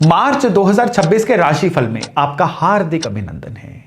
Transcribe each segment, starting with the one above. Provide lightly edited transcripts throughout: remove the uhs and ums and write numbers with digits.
मार्च 2026 के राशिफल में आपका हार्दिक अभिनंदन है।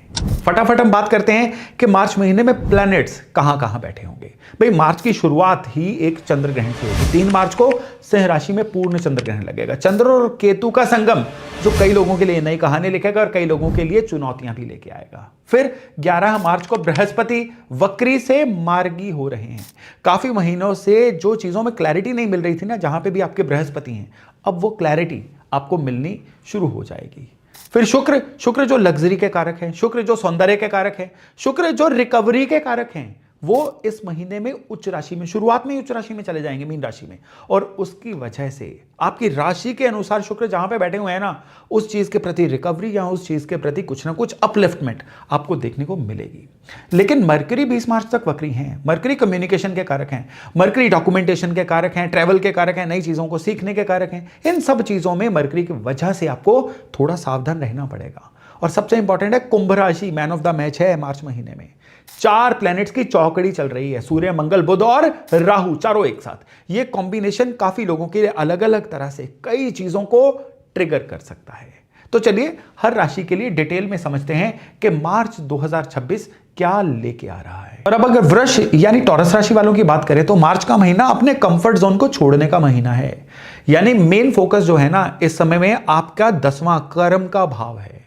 फटाफट हम बात करते हैं कि मार्च महीने में प्लैनेट्स कहां कहां बैठे होंगे। भाई मार्च की शुरुआत ही एक चंद्र ग्रहण से होगी। 3 मार्च को सिंह राशि में पूर्ण चंद्र ग्रहण लगेगा। चंद्र और केतु का संगम जो कई लोगों के लिए नई कहानी लिखेगा और कई लोगों के लिए चुनौतियां भी लेके आएगा। फिर 11 मार्च को बृहस्पति वक्री से मार्गी हो रहे हैं। काफी महीनों से जो चीजों में क्लैरिटी नहीं मिल रही थी ना, जहां पे भी आपके बृहस्पति हैं, अब वो क्लैरिटी आपको मिलनी शुरू हो जाएगी। फिर शुक्र जो लग्जरी के कारक हैं, शुक्र जो सौंदर्य के कारक हैं, शुक्र जो रिकवरी के कारक हैं, वो इस महीने में उच्च राशि में, शुरुआत में ही उच्च राशि में चले जाएंगे, मीन राशि में। और उसकी वजह से आपकी राशि के अनुसार शुक्र जहां पे बैठे हुए हैं ना, उस चीज के प्रति रिकवरी या उस चीज के प्रति कुछ ना कुछ अपलिफ्टमेंट आपको देखने को मिलेगी। लेकिन मरकरी 20 मार्च तक वक्री हैं। मरकरी कम्युनिकेशन के कारक हैं, मरकरी डॉक्यूमेंटेशन के कारक हैं, ट्रैवल के कारक हैं, नई चीजों को सीखने के कारक हैं। इन सब चीजों में मरकरी की वजह से आपको थोड़ा सावधान रहना पड़ेगा। और सबसे इंपॉर्टेंट है, कुंभ राशि मैन ऑफ द मैच है मार्च महीने में। 4 प्लैनेट्स की चौकड़ी चल रही है, सूर्य, मंगल, बुध और राहु, चारों एक साथ। ये कॉम्बिनेशन काफी लोगों के लिए अलग अलग तरह से कई चीजों को ट्रिगर कर सकता है। तो चलिए हर राशि के लिए डिटेल में समझते हैं कि मार्च 2026 क्या लेके आ रहा है। और अब अगर वृष यानी टॉरस राशि वालों की बात करें तो मार्च का महीना अपने कंफर्ट जोन को छोड़ने का महीना है। यानी मेन फोकस जो है ना, इस समय में आपका 10वां कर्म का भाव है।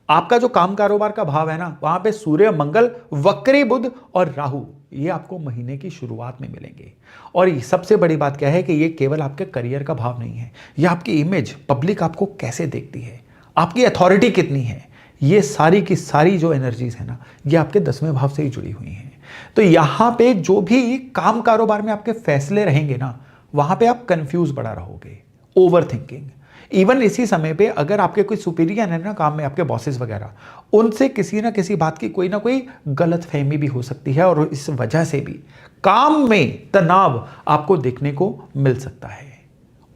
आपका जो काम कारोबार का भाव है ना, वहां पे सूर्य, मंगल, वक्री बुध और राहु, ये आपको महीने की शुरुआत में मिलेंगे। और सबसे बड़ी बात क्या है कि ये केवल आपके करियर का भाव नहीं है, ये आपकी इमेज, पब्लिक आपको कैसे देखती है, आपकी अथॉरिटी कितनी है, ये सारी की सारी जो एनर्जीज है ना, ये आपके 10वें भाव से ही जुड़ी हुई हैं। तो यहां पे जो भी काम कारोबार में आपके फैसले रहेंगे ना, वहां पे आप कंफ्यूज बड़ा रहोगे, ओवर थिंकिंग। इवन इसी समय पे अगर आपके कोई सुपीरियर है ना काम में, आपके बॉसेस वगैरह, उनसे किसी ना किसी बात की कोई ना कोई गलत फहमी भी हो सकती है और इस वजह से भी काम में तनाव आपको देखने को मिल सकता है।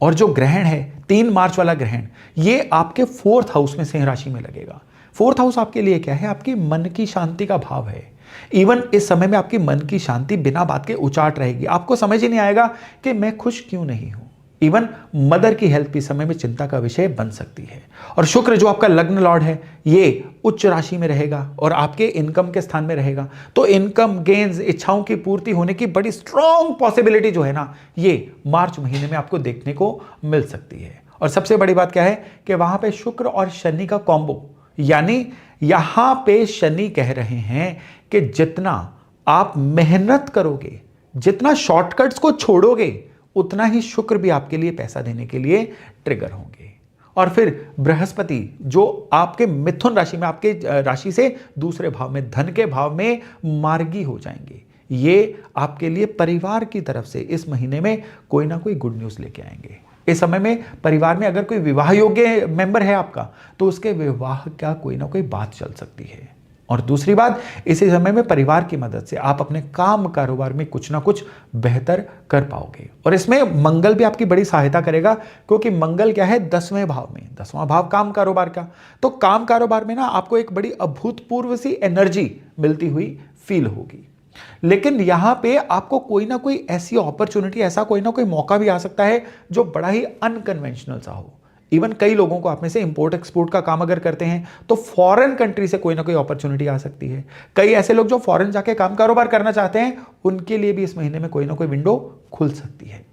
और जो ग्रहण है 3 मार्च वाला ग्रहण, ये आपके 4th हाउस में सिंह राशि में लगेगा। 4th हाउस आपके लिए क्या है? आपकी मन की शांति का भाव है। इवन इस समय में आपकी मन की शांति बिना बात के उचाट रहेगी। आपको समझ ही नहीं आएगा कि मैं खुश क्यों नहीं हूं। इवन मदर की हेल्थ भी समय में चिंता का विषय बन सकती है। और शुक्र जो आपका लग्न लॉर्ड है, ये उच्च राशि में रहेगा और आपके इनकम के स्थान में रहेगा। तो इनकम गेन्स, इच्छाओं की पूर्ति होने की बड़ी स्ट्रॉन्ग पॉसिबिलिटी जो है ना, ये मार्च महीने में आपको देखने को मिल सकती है। और सबसे बड़ी बात क्या है कि वहां पे शुक्र और शनि का कॉम्बो, यानी यहां पे शनि कह रहे हैं कि जितना आप मेहनत करोगे, जितना शॉर्टकट्स को छोड़ोगे, उतना ही शुक्र भी आपके लिए पैसा देने के लिए ट्रिगर होंगे। और फिर बृहस्पति जो आपके मिथुन राशि में, आपके राशि से दूसरे भाव में, धन के भाव में मार्गी हो जाएंगे। ये आपके लिए परिवार की तरफ से इस महीने में कोई ना कोई गुड न्यूज लेके आएंगे। इस समय में परिवार में अगर कोई विवाह योग्य मेंबर है आपका, तो उसके विवाह का कोई ना कोई बात चल सकती है। और दूसरी बात, इसी समय में परिवार की मदद से आप अपने काम कारोबार में कुछ ना कुछ बेहतर कर पाओगे। और इसमें मंगल भी आपकी बड़ी सहायता करेगा, क्योंकि मंगल क्या है? 10वें भाव में, 10वां भाव काम कारोबार का। तो काम कारोबार में ना आपको एक बड़ी अभूतपूर्व सी एनर्जी मिलती हुई फील होगी। लेकिन यहां पे आपको कोई ना कोई ऐसी अपॉर्चुनिटी, ऐसा कोई ना कोई मौका भी आ सकता है जो बड़ा ही अनकन्वेंशनल सा हो। इवन कई लोगों को, आप में से इंपोर्ट एक्सपोर्ट का काम अगर करते हैं तो फॉरेन कंट्री से कोई ना कोई अपॉर्चुनिटी आ सकती है। कई ऐसे लोग जो फॉरेन जाके काम कारोबार करना चाहते हैं, उनके लिए भी इस महीने में कोई ना कोई विंडो खुल सकती है।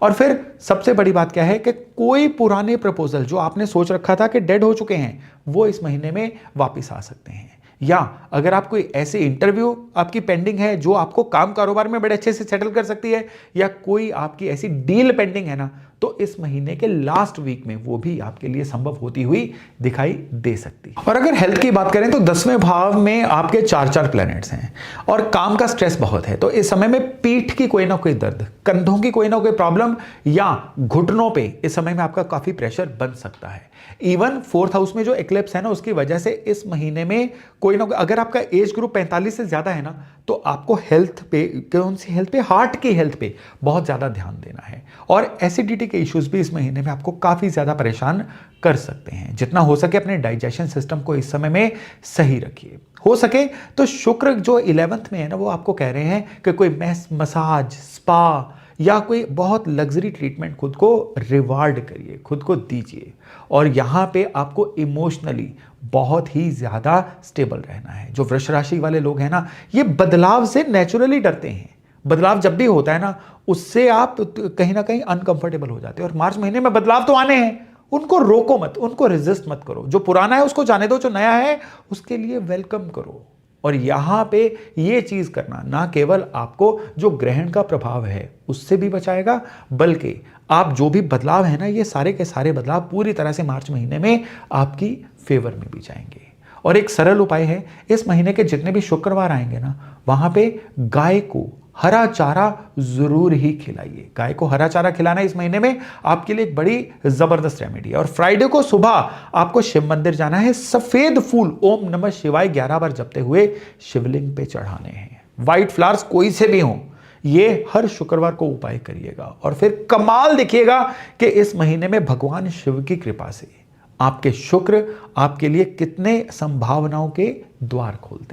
और फिर सबसे बड़ी बात क्या है कि कोई पुराने प्रपोजल जो आपने सोच रखा था कि डेड हो चुके हैं, वो इस महीने में वापिस आ सकते हैं। या अगर आप कोई ऐसे इंटरव्यू आपकी पेंडिंग है जो आपको काम कारोबार में बड़े अच्छे से सेटल कर सकती है, या कोई आपकी ऐसी डील पेंडिंग है ना, तो इस महीने के लास्ट वीक में वो भी आपके लिए संभव होती हुई दिखाई दे सकती है। और अगर हेल्थ की बात करें तो 10वें भाव में आपके 4 प्लैनेट्स हैं और काम का स्ट्रेस बहुत है। तो इस समय में पीठ की कोई ना कोई दर्द, कंधों की कोई ना कोई प्रॉब्लम या घुटनों पे इस समय में आपका काफी प्रेशर बन सकता है। इवन 4th हाउस में जो एक्लिप्स है ना, उसकी वजह से इस महीने में कोई ना कोई, अगर आपका एज ग्रुप 45 से ज्यादा है ना, तो आपको हेल्थ पे, कौन सी हेल्थ पे? हार्ट की हेल्थ पे बहुत ज्यादा ध्यान देना है। और एसिडिटी के इश्यूज भी इस महीने में आपको काफी ज्यादा परेशान कर सकते हैं। जितना हो सके अपने डाइजेशन सिस्टम को इस समय में सही रखिए। हो सके तो शुक्र जो 11th में है ना, वो आपको कह रहे हैं कि कोई मसाज, स्पा या कोई बहुत लग्जरी ट्रीटमेंट खुद को रिवार्ड करिए, खुद को दीजिए। और यहां पे आपको इमोशनली बहुत ही ज्यादा स्टेबल रहना है। जो वृष राशि वाले लोग हैं ना, ये बदलाव से नेचुरली डरते हैं। बदलाव जब भी होता है ना, उससे आप कहीं ना कहीं अनकंफर्टेबल हो जाते हैं। और मार्च महीने में बदलाव तो आने हैं, उनको रोको मत, उनको रेजिस्ट मत करो। जो पुराना है उसको जाने दो, जो नया है उसके लिए वेलकम करो। और यहां पे ये चीज करना ना केवल आपको जो ग्रहण का प्रभाव है उससे भी बचाएगा, बल्कि आप जो भी बदलाव है ना, ये सारे के सारे बदलाव पूरी तरह से मार्च महीने में आपकी फेवर में भी जाएंगे। और एक सरल उपाय है, इस महीने के जितने भी शुक्रवार आएंगे ना, वहां पे गाय को हरा चारा जरूर ही खिलाइए। गाय को हरा चारा खिलाना इस महीने में आपके लिए एक बड़ी जबरदस्त रेमेडी है। और फ्राइडे को सुबह आपको शिव मंदिर जाना है, सफेद फूल ओम नमः शिवाय 11 बार जपते हुए शिवलिंग पे चढ़ाने हैं। व्हाइट फ्लावर्स कोई से भी हों, ये हर शुक्रवार को उपाय करिएगा और फिर कमाल देखिएगा कि इस महीने में भगवान शिव की कृपा से आपके शुक्र आपके लिए कितने संभावनाओं के द्वार खोलते हैं।